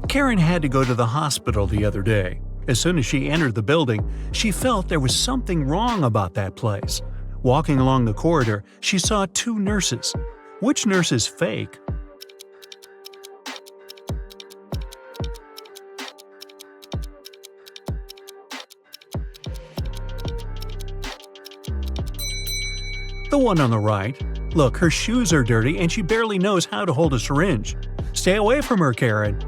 Karen had to go to the hospital the other day. As soon as she entered the building, she felt there was something wrong about that place. Walking along the corridor, she saw two nurses. Which nurse is fake? The one on the right. Look, her shoes are dirty and she barely knows how to hold a syringe. Stay away from her, Karen.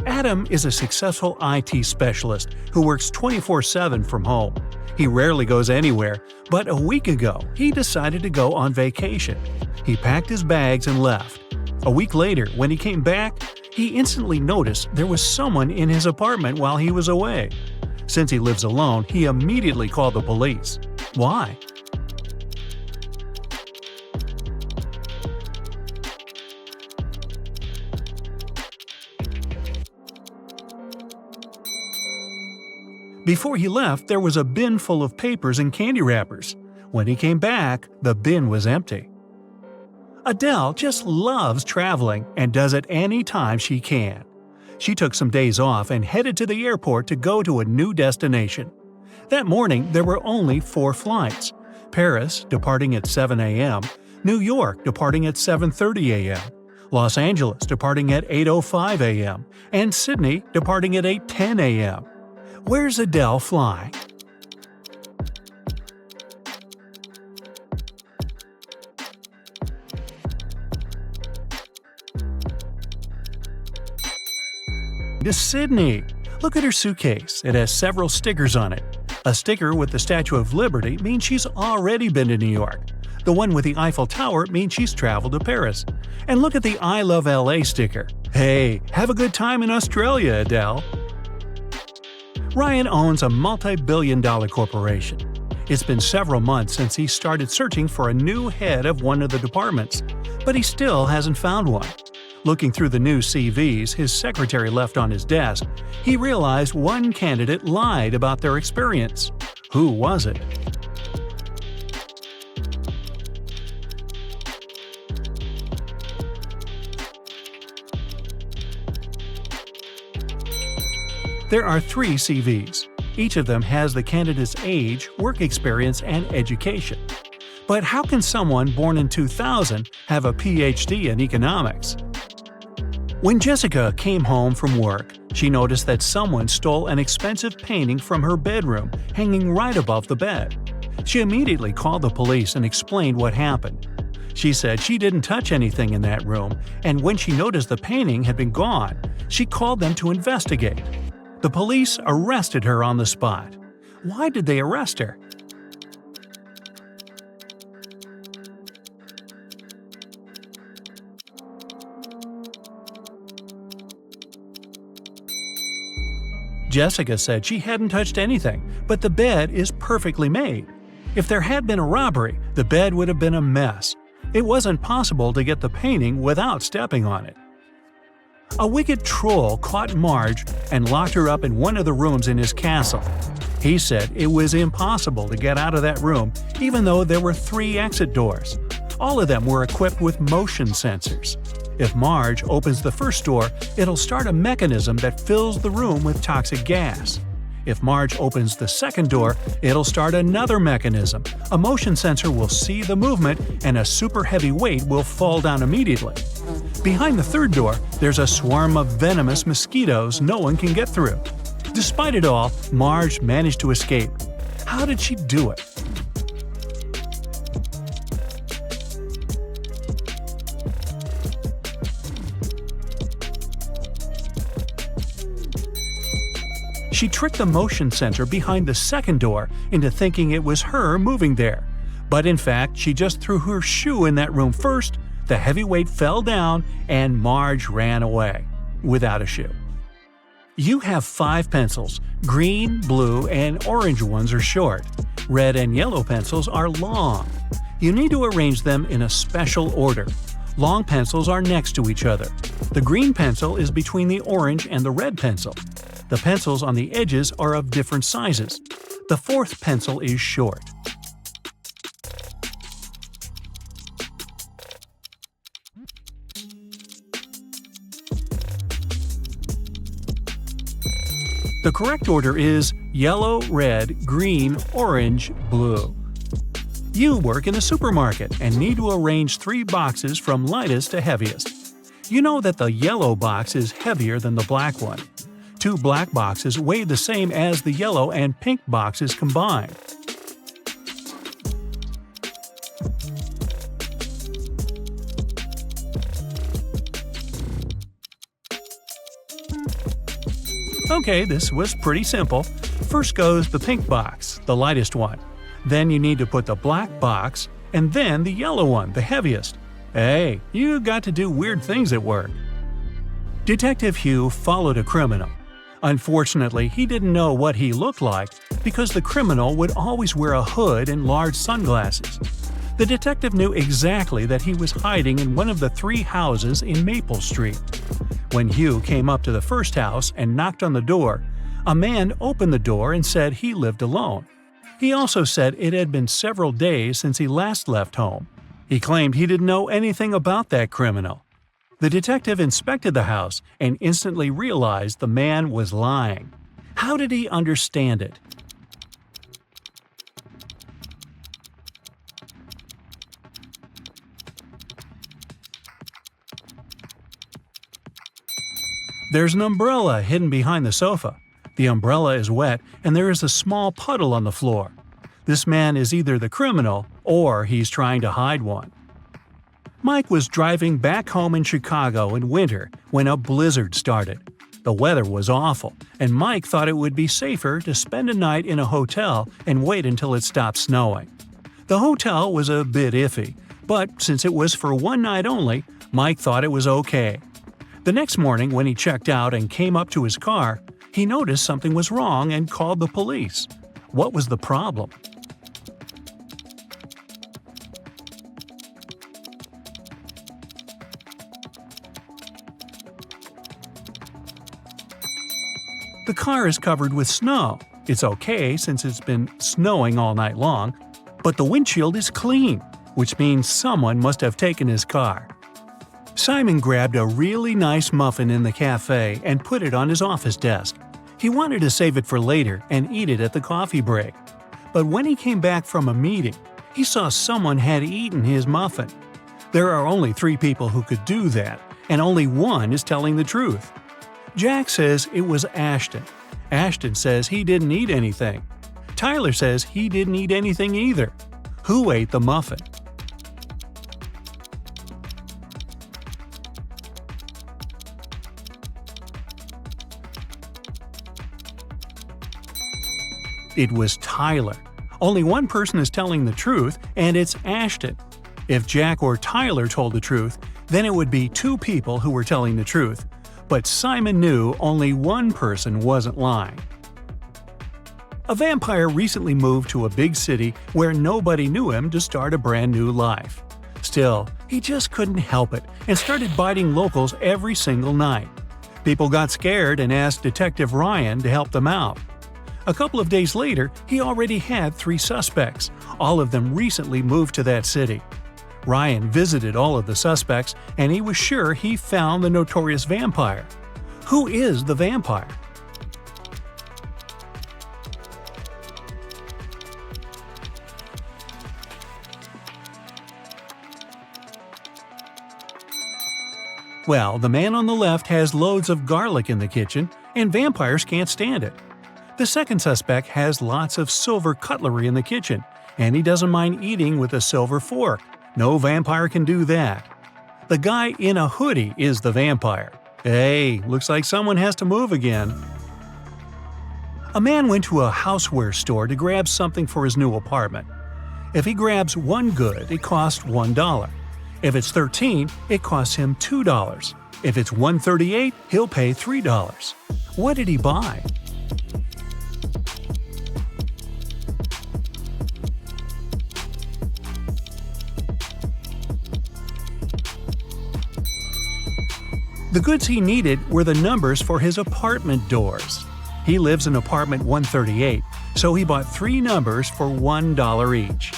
Adam is a successful IT specialist who works 24/7 from home. He rarely goes anywhere, but a week ago, he decided to go on vacation. He packed his bags and left. A week later, when he came back, he instantly noticed there was someone in his apartment while he was away. Since he lives alone, he immediately called the police. Why? Before he left, there was a bin full of papers and candy wrappers. When he came back, the bin was empty. Adele just loves traveling and does it any time she can. She took some days off and headed to the airport to go to a new destination. That morning, there were only 4 flights. Paris, departing at 7 a.m., New York, departing at 7:30 a.m., Los Angeles, departing at 8:05 a.m., and Sydney, departing at 8:10 a.m. Where's Adele flying? To Sydney. Look at her suitcase. It has several stickers on it. A sticker with the Statue of Liberty means she's already been to New York. The one with the Eiffel Tower means she's traveled to Paris. And look at the I Love LA sticker. Hey, have a good time in Australia, Adele. Ryan owns a multi-billion-dollar corporation. It's been several months since he started searching for a new head of one of the departments, but he still hasn't found one. Looking through the new CVs his secretary left on his desk, he realized one candidate lied about their experience. Who was it? There are 3 CVs. Each of them has the candidate's age, work experience, and education. But how can someone born in 2000 have a PhD in economics? When Jessica came home from work, she noticed that someone stole an expensive painting from her bedroom, hanging right above the bed. She immediately called the police and explained what happened. She said she didn't touch anything in that room, and when she noticed the painting had been gone, she called them to investigate. The police arrested her on the spot. Why did they arrest her? Jessica said she hadn't touched anything, but the bed is perfectly made. If there had been a robbery, the bed would have been a mess. It wasn't possible to get the painting without stepping on it. A wicked troll caught Marge and locked her up in one of the rooms in his castle. He said it was impossible to get out of that room even though there were 3 exit doors. All of them were equipped with motion sensors. If Marge opens the first door, it'll start a mechanism that fills the room with toxic gas. If Marge opens the second door, it'll start another mechanism. A motion sensor will see the movement and a super heavy weight will fall down immediately. Behind the third door, there's a swarm of venomous mosquitoes no one can get through. Despite it all, Marge managed to escape. How did she do it? She tricked the motion sensor behind the second door into thinking it was her moving there. But in fact, she just threw her shoe in that room first, the heavy weight fell down, and Marge ran away without a shoe. You have 5 pencils. Green, blue, and orange ones are short. Red and yellow pencils are long. You need to arrange them in a special order. Long pencils are next to each other. The green pencil is between the orange and the red pencil. The pencils on the edges are of different sizes. The 4th pencil is short. The correct order is yellow, red, green, orange, blue. You work in a supermarket and need to arrange 3 boxes from lightest to heaviest. You know that the yellow box is heavier than the black one. 2 black boxes weigh the same as the yellow and pink boxes combined. Okay, this was pretty simple. First goes the pink box, the lightest one. Then you need to put the black box, and then the yellow one, the heaviest. Hey, you got to do weird things at work. Detective Hugh followed a criminal. Unfortunately, he didn't know what he looked like because the criminal would always wear a hood and large sunglasses. The detective knew exactly that he was hiding in one of the 3 houses in Maple Street. When Hugh came up to the first house and knocked on the door, a man opened the door and said he lived alone. He also said it had been several days since he last left home. He claimed he didn't know anything about that criminal. The detective inspected the house and instantly realized the man was lying. How did he understand it? There's an umbrella hidden behind the sofa. The umbrella is wet and there is a small puddle on the floor. This man is either the criminal or he's trying to hide one. Mike was driving back home in Chicago in winter when a blizzard started. The weather was awful, and Mike thought it would be safer to spend a night in a hotel and wait until it stopped snowing. The hotel was a bit iffy, but since it was for one night only, Mike thought it was okay. The next morning when he checked out and came up to his car, he noticed something was wrong and called the police. What was the problem? The car is covered with snow. It's okay since it's been snowing all night long, but the windshield is clean, which means someone must have taken his car. Simon grabbed a really nice muffin in the cafe and put it on his office desk. He wanted to save it for later and eat it at the coffee break. But when he came back from a meeting, he saw someone had eaten his muffin. There are only 3 people who could do that, and only one is telling the truth. Jack says it was Ashton. Ashton says he didn't eat anything. Tyler says he didn't eat anything either. Who ate the muffin? It was Tyler. Only one person is telling the truth, and it's Ashton. If Jack or Tyler told the truth, then it would be 2 people who were telling the truth. But Simon knew only one person wasn't lying. A vampire recently moved to a big city where nobody knew him to start a brand new life. Still, he just couldn't help it and started biting locals every single night. People got scared and asked Detective Ryan to help them out. A couple of days later, he already had 3 suspects. All of them recently moved to that city. Ryan visited all of the suspects, and he was sure he found the notorious vampire. Who is the vampire? Well, the man on the left has loads of garlic in the kitchen, and vampires can't stand it. The second suspect has lots of silver cutlery in the kitchen, and he doesn't mind eating with a silver fork. No vampire can do that. The guy in a hoodie is the vampire. Hey, looks like someone has to move again. A man went to a houseware store to grab something for his new apartment. If he grabs one good, it costs $1. If it's 13, it costs him $2. If it's 138, he'll pay $3. What did he buy? The goods he needed were the numbers for his apartment doors. He lives in apartment 138, so he bought 3 numbers for $1 each.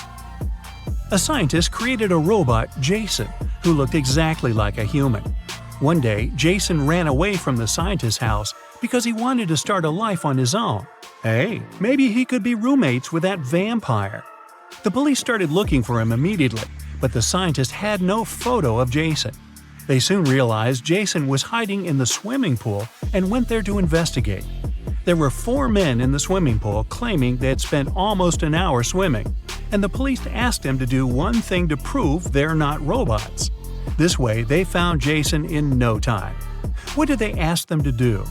A scientist created a robot, Jason, who looked exactly like a human. One day, Jason ran away from the scientist's house because he wanted to start a life on his own. Hey, maybe he could be roommates with that vampire. The police started looking for him immediately, but the scientist had no photo of Jason. They soon realized Jason was hiding in the swimming pool and went there to investigate. There were 4 men in the swimming pool claiming they had spent almost an hour swimming, and the police asked them to do one thing to prove they're not robots. This way, they found Jason in no time. What did they ask them to do?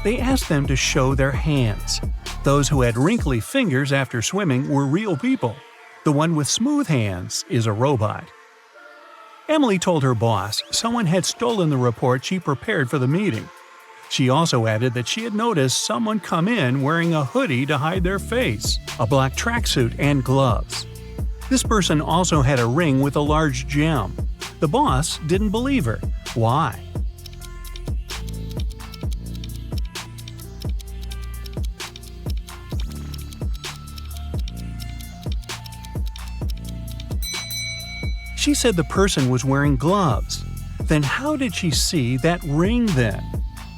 They asked them to show their hands. Those who had wrinkly fingers after swimming were real people. The one with smooth hands is a robot. Emily told her boss someone had stolen the report she prepared for the meeting. She also added that she had noticed someone come in wearing a hoodie to hide their face, a black tracksuit, and gloves. This person also had a ring with a large gem. The boss didn't believe her. Why? She said the person was wearing gloves. Then how did she see that ring then?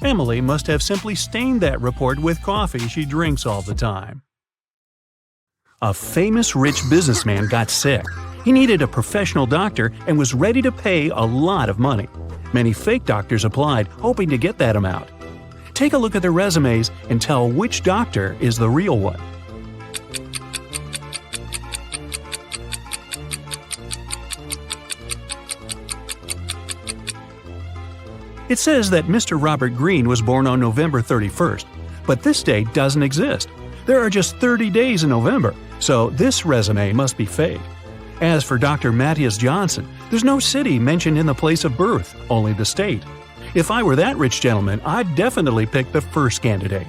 Emily must have simply stained that report with coffee she drinks all the time. A famous rich businessman got sick. He needed a professional doctor and was ready to pay a lot of money. Many fake doctors applied, hoping to get that amount. Take a look at their resumes and tell which doctor is the real one. It says that Mr. Robert Greene was born on November 31st, but this date doesn't exist. There are just 30 days in November, so this resume must be fake. As for Dr. Matthias Johnson, there's no city mentioned in the place of birth, only the state. If I were that rich gentleman, I'd definitely pick the first candidate.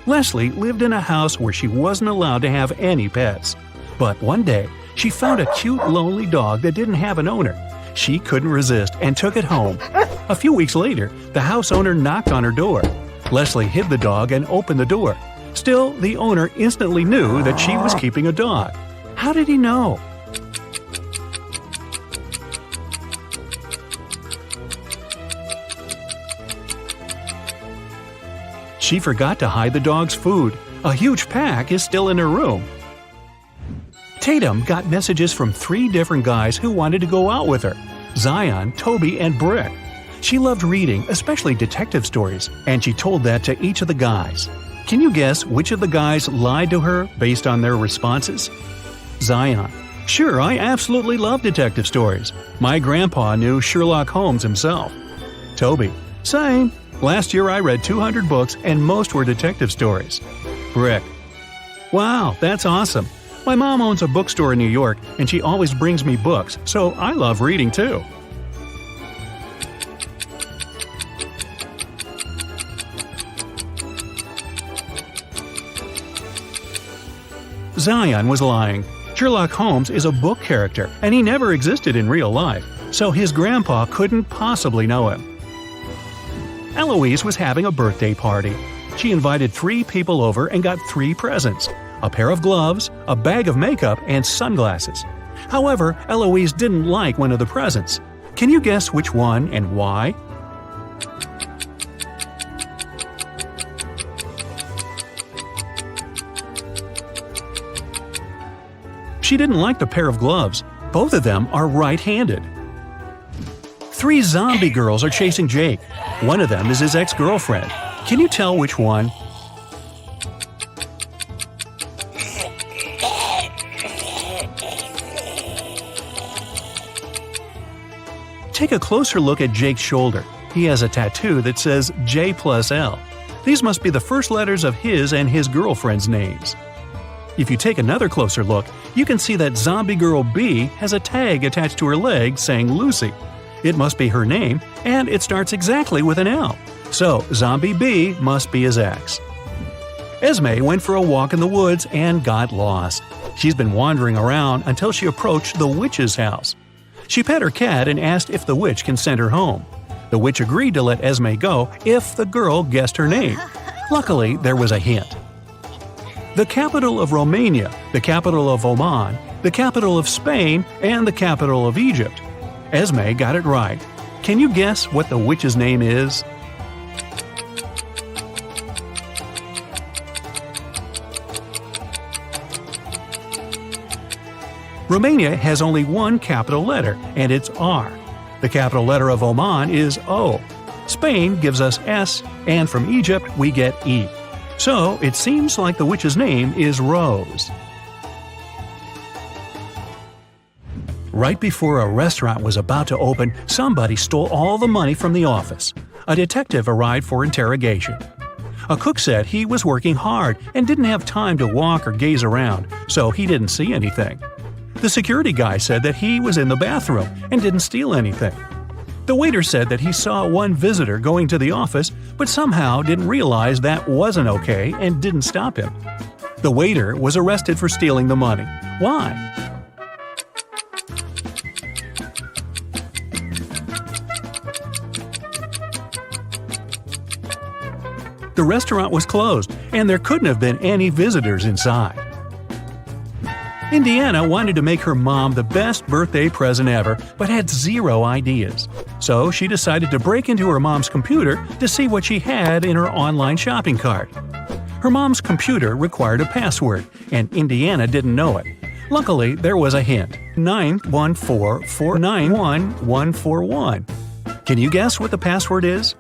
Leslie lived in a house where she wasn't allowed to have any pets. But one day, she found a cute, lonely dog that didn't have an owner. She couldn't resist and took it home. A few weeks later, the house owner knocked on her door. Leslie hid the dog and opened the door. Still, the owner instantly knew that she was keeping a dog. How did he know? She forgot to hide the dog's food. A huge pack is still in her room. Tatum got messages from 3 different guys who wanted to go out with her: Zion, Toby, and Brick. She loved reading, especially detective stories, and she told that to each of the guys. Can you guess which of the guys lied to her based on their responses? Zion: "Sure, I absolutely love detective stories. My grandpa knew Sherlock Holmes himself." Toby: "Same. Last year I read 200 books and most were detective stories." Brick: "Wow, that's awesome. My mom owns a bookstore in New York and she always brings me books, so I love reading too." Zion was lying. Sherlock Holmes is a book character, and he never existed in real life, so his grandpa couldn't possibly know him. Eloise was having a birthday party. She invited 3 people over and got 3 presents: a pair of gloves, a bag of makeup, and sunglasses. However, Eloise didn't like one of the presents. Can you guess which one and why? She didn't like the pair of gloves. Both of them are right-handed. 3 zombie girls are chasing Jake. One of them is his ex-girlfriend. Can you tell which one? Take a closer look at Jake's shoulder. He has a tattoo that says J+L. These must be the first letters of his and his girlfriend's names. If you take another closer look, you can see that Zombie Girl B has a tag attached to her leg saying Lucy. It must be her name, and it starts exactly with an L. So, Zombie B must be his ex. Esme went for a walk in the woods and got lost. She's been wandering around until she approached the witch's house. She pet her cat and asked if the witch can send her home. The witch agreed to let Esme go if the girl guessed her name. Luckily, there was a hint. The capital of Romania, the capital of Oman, the capital of Spain, and the capital of Egypt. Esme got it right. Can you guess what the witch's name is? Romania has only one capital letter, and it's R. The capital letter of Oman is O. Spain gives us S, and from Egypt we get E. So it seems like the witch's name is Rose. Right before a restaurant was about to open, somebody stole all the money from the office. A detective arrived for interrogation. A cook said he was working hard and didn't have time to walk or gaze around, so he didn't see anything. The security guy said that he was in the bathroom and didn't steal anything. The waiter said that he saw one visitor going to the office, but somehow didn't realize that wasn't okay and didn't stop him. The waiter was arrested for stealing the money. Why? The restaurant was closed, and there couldn't have been any visitors inside. Indiana wanted to make her mom the best birthday present ever, but had zero ideas. So she decided to break into her mom's computer to see what she had in her online shopping cart. Her mom's computer required a password, and Indiana didn't know it. Luckily, there was a hint: 914491141. Can you guess what the password is?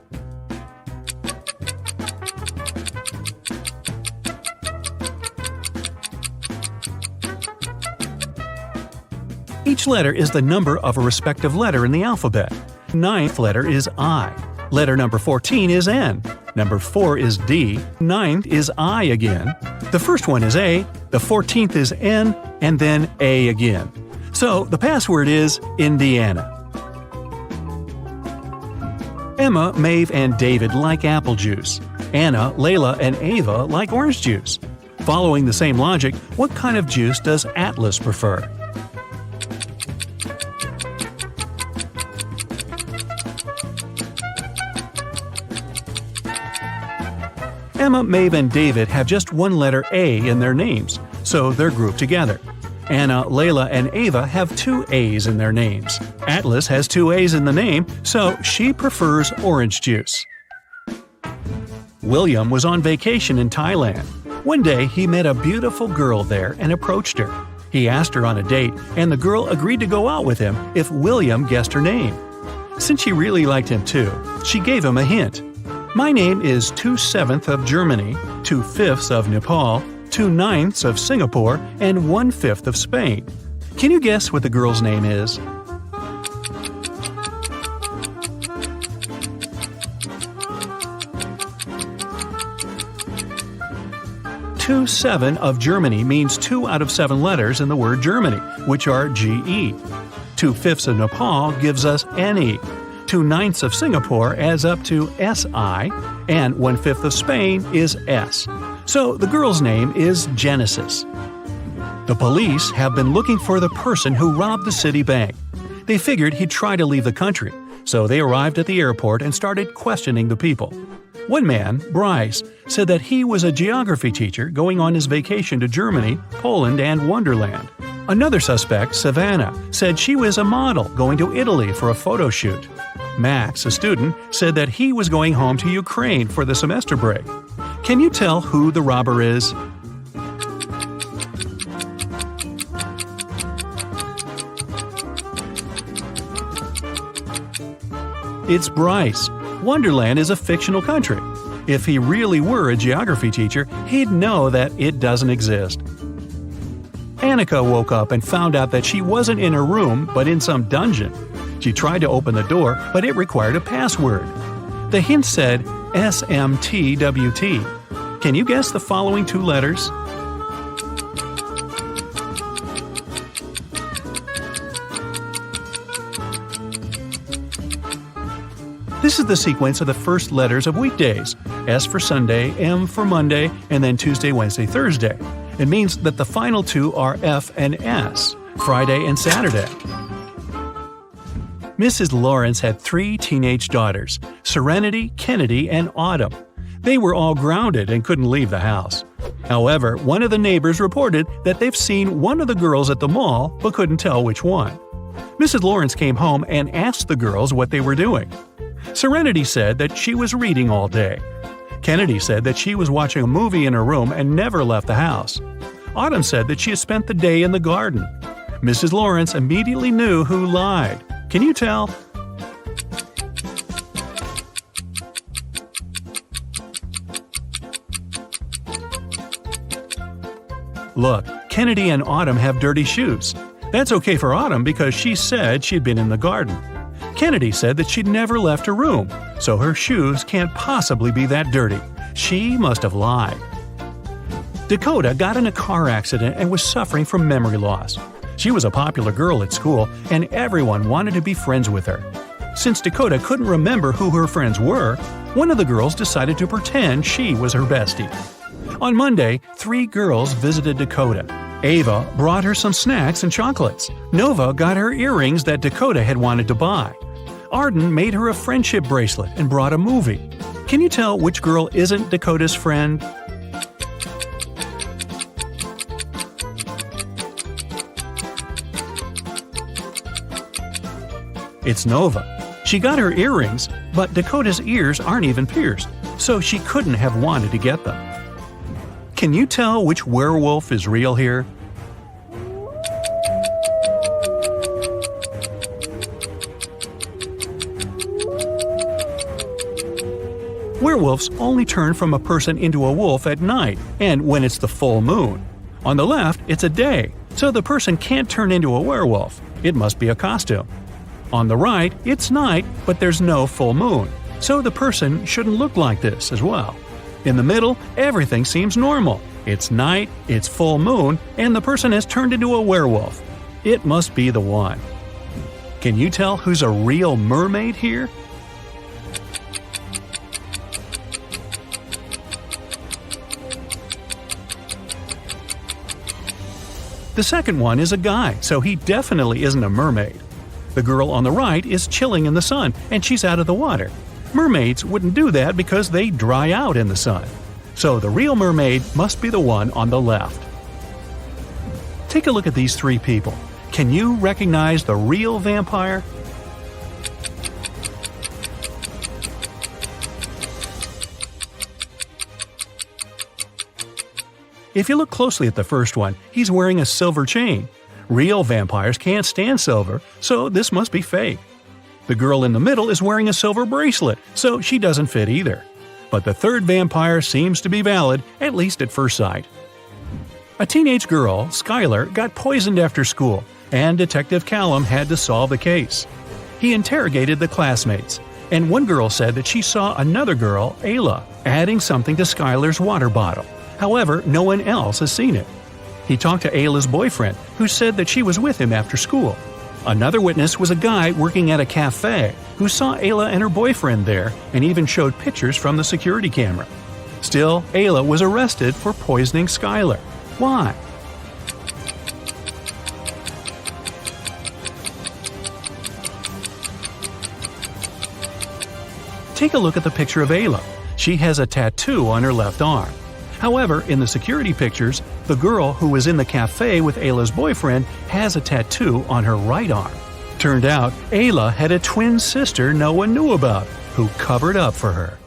Each letter is the number of a respective letter in the alphabet. Ninth letter is I. Letter number 14 is N. Number 4 is D. Ninth is I again. The first one is A. The 14th is N. And then A again. So the password is Indiana. Emma, Maeve, and David like apple juice. Anna, Layla, and Ava like orange juice. Following the same logic, what kind of juice does Atlas prefer? Emma, Maeve, and David have just one letter A in their names, so they're grouped together. Anna, Layla, and Ava have 2 A's in their names. Atlas has 2 A's in the name, so she prefers orange juice. William was on vacation in Thailand. One day, he met a beautiful girl there and approached her. He asked her on a date, and the girl agreed to go out with him if William guessed her name. Since she really liked him too, she gave him a hint. My name is 2/7 of Germany, 2/5 of Nepal, 2/9 of Singapore, and 1/5 of Spain. Can you guess what the girl's name is? "2/7 of Germany means 2 out of 7 letters in the word Germany, which are GE. 2/5 of Nepal gives us NE. 2/9 of Singapore adds up to SI, and 1/5 of Spain is S. So the girl's name is Genesis. The police have been looking for the person who robbed the city bank. They figured he'd try to leave the country, so they arrived at the airport and started questioning the people. One man, Bryce, said that he was a geography teacher going on his vacation to Germany, Poland, and Wonderland. Another suspect, Savannah, said she was a model going to Italy for a photo shoot. Max, a student, said that he was going home to Ukraine for the semester break. Can you tell who the robber is? It's Bryce. Wonderland is a fictional country. If he really were a geography teacher, he'd know that it doesn't exist. Annika woke up and found out that she wasn't in her room, but in some dungeon. She tried to open the door, but it required a password. The hint said SMTWT. Can you guess the following 2 letters? This is the sequence of the first letters of weekdays. S for Sunday, M for Monday, and then Tuesday, Wednesday, Thursday. It means that the final 2 are F and S, Friday and Saturday. Mrs. Lawrence had 3 teenage daughters, Serenity, Kennedy, and Autumn. They were all grounded and couldn't leave the house. However, one of the neighbors reported that they've seen one of the girls at the mall but couldn't tell which one. Mrs. Lawrence came home and asked the girls what they were doing. Serenity said that she was reading all day. Kennedy said that she was watching a movie in her room and never left the house. Autumn said that she had spent the day in the garden. Mrs. Lawrence immediately knew who lied. Can you tell? Look, Kennedy and Autumn have dirty shoes. That's okay for Autumn because she said she'd been in the garden. Kennedy said that she'd never left her room, so her shoes can't possibly be that dirty. She must have lied. Dakota got in a car accident and was suffering from memory loss. She was a popular girl at school, and everyone wanted to be friends with her. Since Dakota couldn't remember who her friends were, one of the girls decided to pretend she was her bestie. On Monday, 3 girls visited Dakota. Ava brought her some snacks and chocolates. Nova got her earrings that Dakota had wanted to buy. Arden made her a friendship bracelet and brought a movie. Can you tell which girl isn't Dakota's friend? It's Nova. She got her earrings, but Dakota's ears aren't even pierced, so she couldn't have wanted to get them. Can you tell which werewolf is real here? Werewolves only turn from a person into a wolf at night and when it's the full moon. On the left, it's a day, so the person can't turn into a werewolf. It must be a costume. On the right, it's night, but there's no full moon, so the person shouldn't look like this as well. In the middle, everything seems normal. It's night, it's full moon, and the person has turned into a werewolf. It must be the one. Can you tell who's a real mermaid here? The second one is a guy, so he definitely isn't a mermaid. The girl on the right is chilling in the sun, and she's out of the water. Mermaids wouldn't do that because they dry out in the sun. So the real mermaid must be the one on the left. Take a look at these 3 people. Can you recognize the real vampire? If you look closely at the first one, he's wearing a silver chain. Real vampires can't stand silver, so this must be fake. The girl in the middle is wearing a silver bracelet, so she doesn't fit either. But the third vampire seems to be valid, at least at first sight. A teenage girl, Skylar, got poisoned after school, and Detective Callum had to solve the case. He interrogated the classmates, and one girl said that she saw another girl, Ayla, adding something to Skylar's water bottle. However, no one else has seen it. He talked to Ayla's boyfriend, who said that she was with him after school. Another witness was a guy working at a cafe who saw Ayla and her boyfriend there and even showed pictures from the security camera. Still, Ayla was arrested for poisoning Skylar. Why? Take a look at the picture of Ayla. She has a tattoo on her left arm. However, in the security pictures, the girl who was in the cafe with Ayla's boyfriend has a tattoo on her right arm. Turned out, Ayla had a twin sister no one knew about, who covered up for her.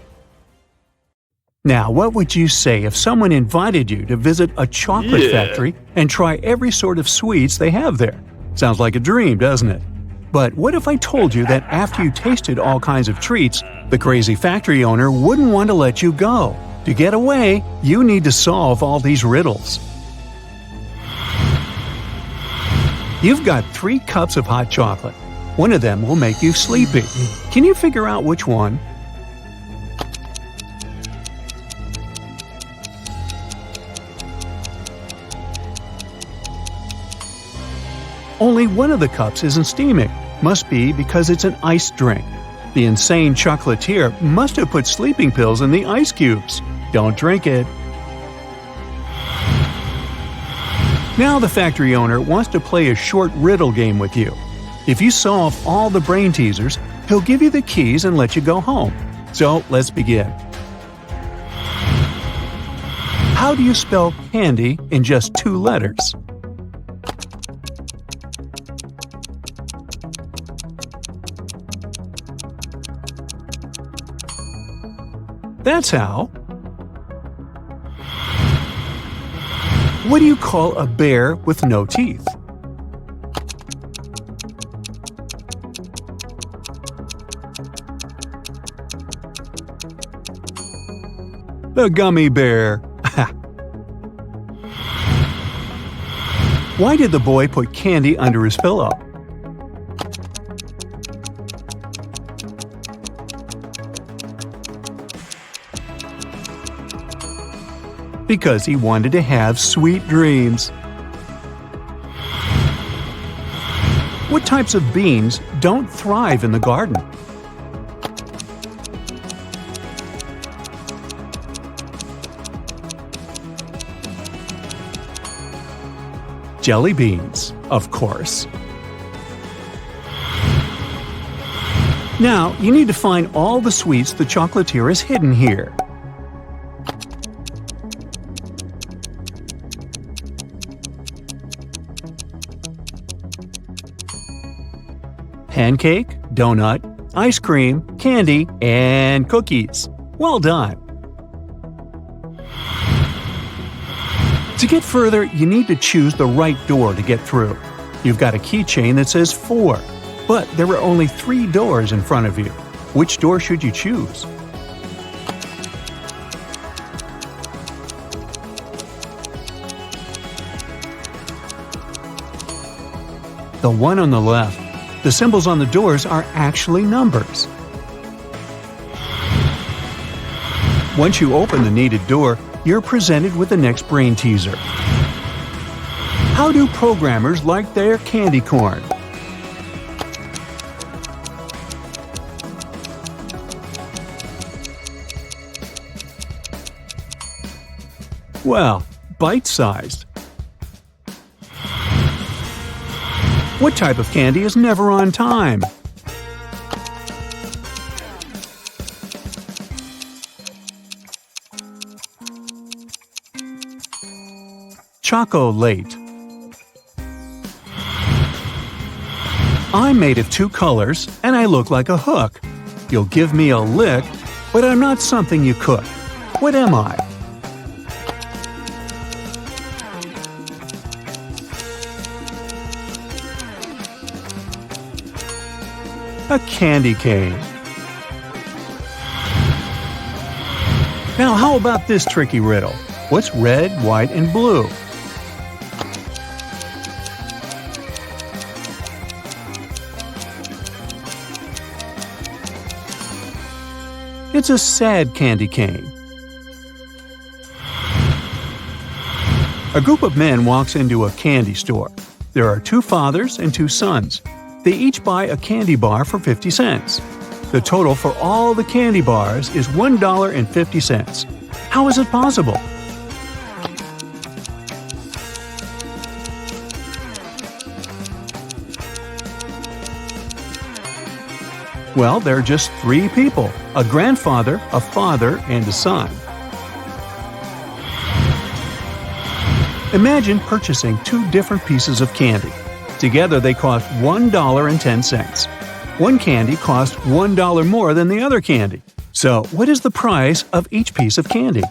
Now, what would you say if someone invited you to visit a chocolate factory and try every sort of sweets they have there? Sounds like a dream, doesn't it? But what if I told you that after you tasted all kinds of treats, the crazy factory owner wouldn't want to let you go? To get away, you need to solve all these riddles. You've got 3 cups of hot chocolate. One of them will make you sleepy. Can you figure out which one? Only one of the cups isn't steaming. Must be because it's an iced drink. The insane chocolatier must have put sleeping pills in the ice cubes. Don't drink it. Now the factory owner wants to play a short riddle game with you. If you solve all the brain teasers, he'll give you the keys and let you go home. So let's begin. How do you spell candy in just 2 letters? That's how. What do you call a bear with no teeth? The gummy bear. Why did the boy put candy under his pillow? Because he wanted to have sweet dreams. What types of beans don't thrive in the garden? Jelly beans, of course. Now, you need to find all the sweets the chocolatier has hidden here. Pancake, donut, ice cream, candy, and cookies. Well done! To get further, you need to choose the right door to get through. You've got a keychain that says 4, but there are only 3 doors in front of you. Which door should you choose? The one on the left. The symbols on the doors are actually numbers. Once you open the needed door, you're presented with the next brain teaser. How do programmers like their candy corn? Well, bite-sized. What type of candy is never on time? Chocolate. I'm made of 2 colors, and I look like a hook. You'll give me a lick, but I'm not something you cook. What am I? A candy cane. Now how about this tricky riddle? What's red, white, and blue? It's a sad candy cane. A group of men walks into a candy store. There are 2 fathers and 2 sons. They each buy a candy bar for 50 cents. The total for all the candy bars is $1.50. How is it possible? Well, there are just 3 people: a grandfather, a father, and a son. Imagine purchasing 2 different pieces of candy. Together they cost $1.10. One candy cost $1 more than the other candy. So, what is the price of each piece of candy?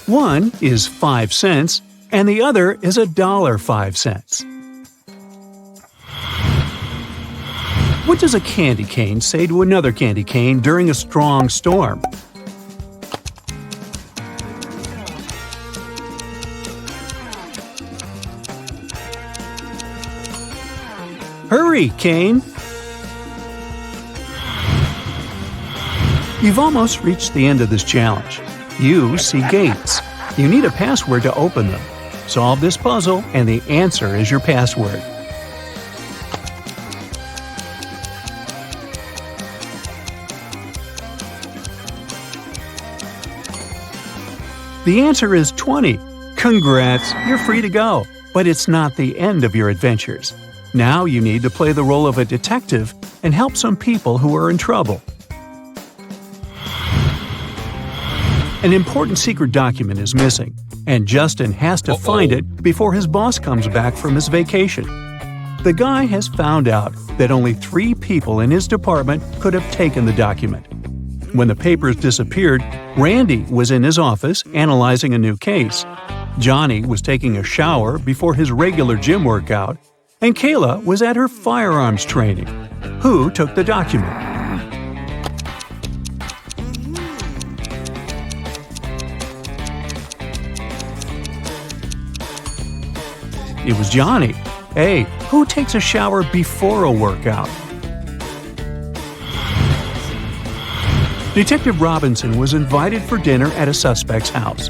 One is 5 cents, and the other is $1.05. What does a candy cane say to another candy cane during a strong storm? Hurry, cane! You've almost reached the end of this challenge. You see gates. You need a password to open them. Solve this puzzle, and the answer is your password. The answer is 20. Congrats, you're free to go. But it's not the end of your adventures. Now you need to play the role of a detective and help some people who are in trouble. An important secret document is missing, and Justin has to find it before his boss comes back from his vacation. The guy has found out that only 3 people in his department could have taken the document. When the papers disappeared, Randy was in his office analyzing a new case. Johnny was taking a shower before his regular gym workout, and Kayla was at her firearms training. Who took the document? It was Johnny. Hey, who takes a shower before a workout? Detective Robinson was invited for dinner at a suspect's house.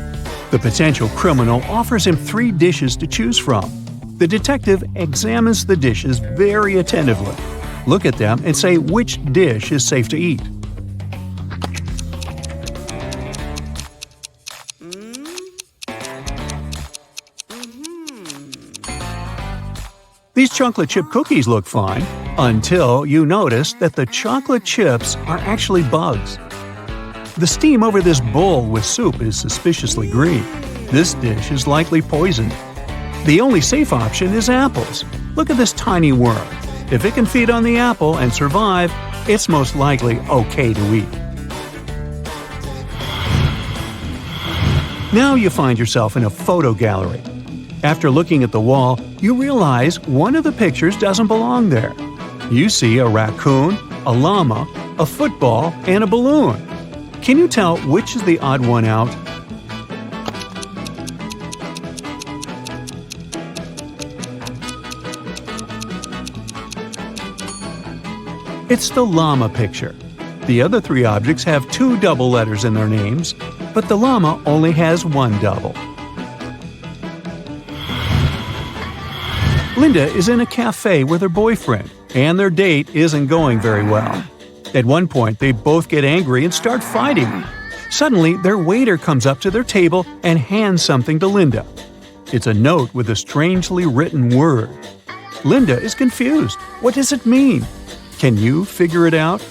The potential criminal offers him 3 dishes to choose from. The detective examines the dishes very attentively. Look at them and say which dish is safe to eat. These chocolate chip cookies look fine, until you notice that the chocolate chips are actually bugs. The steam over this bowl with soup is suspiciously green. This dish is likely poisoned. The only safe option is apples. Look at this tiny worm. If it can feed on the apple and survive, it's most likely okay to eat. Now you find yourself in a photo gallery. After looking at the wall, you realize one of the pictures doesn't belong there. You see a raccoon, a llama, a football, and a balloon. Can you tell which is the odd one out? It's the llama picture. The other 3 objects have 2 double letters in their names, but the llama only has 1 double. Linda is in a cafe with her boyfriend, and their date isn't going very well. At one point, they both get angry and start fighting. Suddenly, their waiter comes up to their table and hands something to Linda. It's a note with a strangely written word. Linda is confused. What does it mean? Can you figure it out?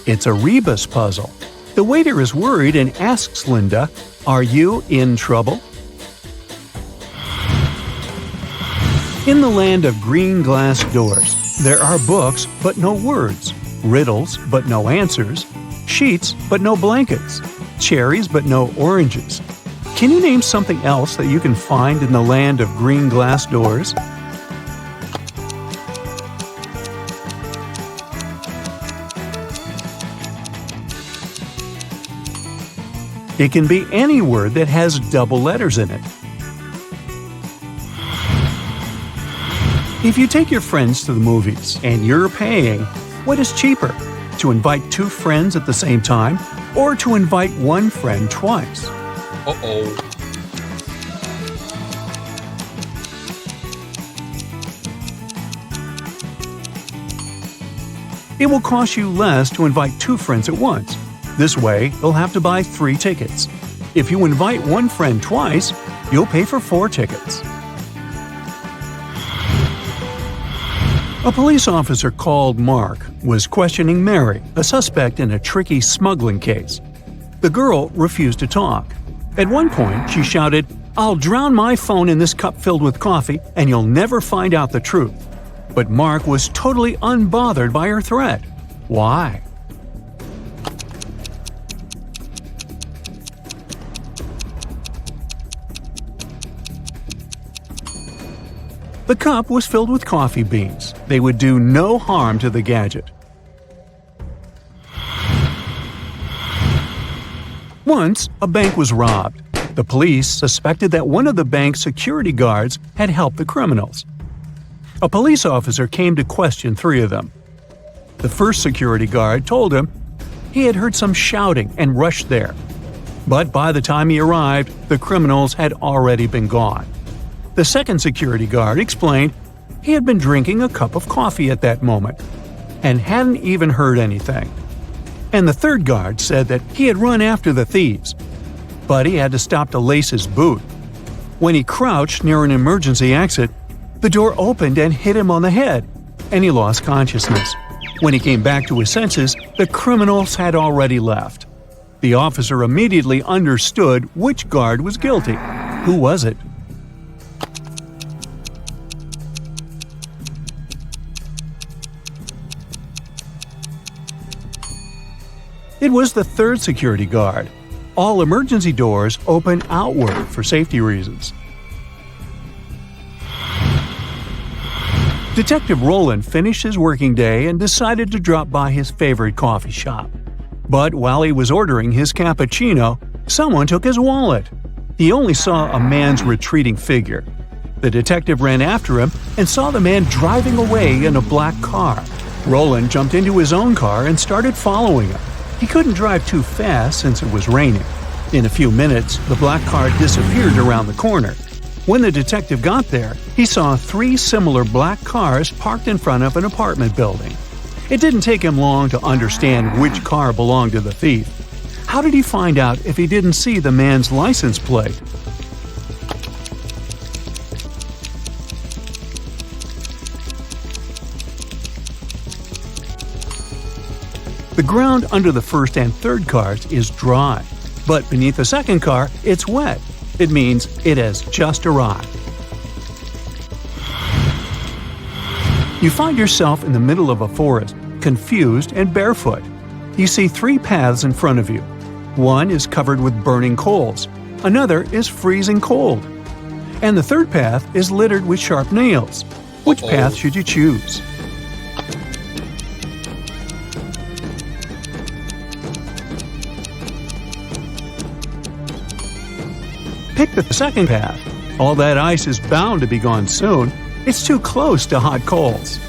It's a rebus puzzle. The waiter is worried and asks Linda, "Are you in trouble?" In the land of green glass doors, there are books but no words, riddles but no answers, sheets but no blankets, cherries but no oranges. Can you name something else that you can find in the land of green glass doors? It can be any word that has double letters in it. If you take your friends to the movies and you're paying, what is cheaper? To invite 2 friends at the same time or to invite 1 friend twice? It will cost you less to invite 2 friends at once. This way, you'll have to buy 3 tickets. If you invite 1 friend twice, you'll pay for 4 tickets. A police officer called Mark was questioning Mary, a suspect in a tricky smuggling case. The girl refused to talk. At one point, she shouted, "I'll drown my phone in this cup filled with coffee, and you'll never find out the truth." But Mark was totally unbothered by her threat. Why? The cup was filled with coffee beans. They would do no harm to the gadget. Once, a bank was robbed. The police suspected that one of the bank's security guards had helped the criminals. A police officer came to question 3 of them. The first security guard told him he had heard some shouting and rushed there. But by the time he arrived, the criminals had already been gone. The second security guard explained he had been drinking a cup of coffee at that moment and hadn't even heard anything. And the third guard said that he had run after the thieves, but he had to stop to lace his boot. When he crouched near an emergency exit, the door opened and hit him on the head, and he lost consciousness. When he came back to his senses, the criminals had already left. The officer immediately understood which guard was guilty. Who was it? It was the third security guard. All emergency doors open outward for safety reasons. Detective Roland finished his working day and decided to drop by his favorite coffee shop. But while he was ordering his cappuccino, someone took his wallet. He only saw a man's retreating figure. The detective ran after him and saw the man driving away in a black car. Roland jumped into his own car and started following him. He couldn't drive too fast since it was raining. In a few minutes, the black car disappeared around the corner. When the detective got there, he saw 3 similar black cars parked in front of an apartment building. It didn't take him long to understand which car belonged to the thief. How did he find out if he didn't see the man's license plate? The ground under the first and third cars is dry, but beneath the second car, it's wet. It means it has just arrived. You find yourself in the middle of a forest, confused and barefoot. You see 3 paths in front of you. One is covered with burning coals. Another is freezing cold. And the third path is littered with sharp nails. Which path should you choose? Pick the second path. All that ice is bound to be gone soon. It's too close to hot coals.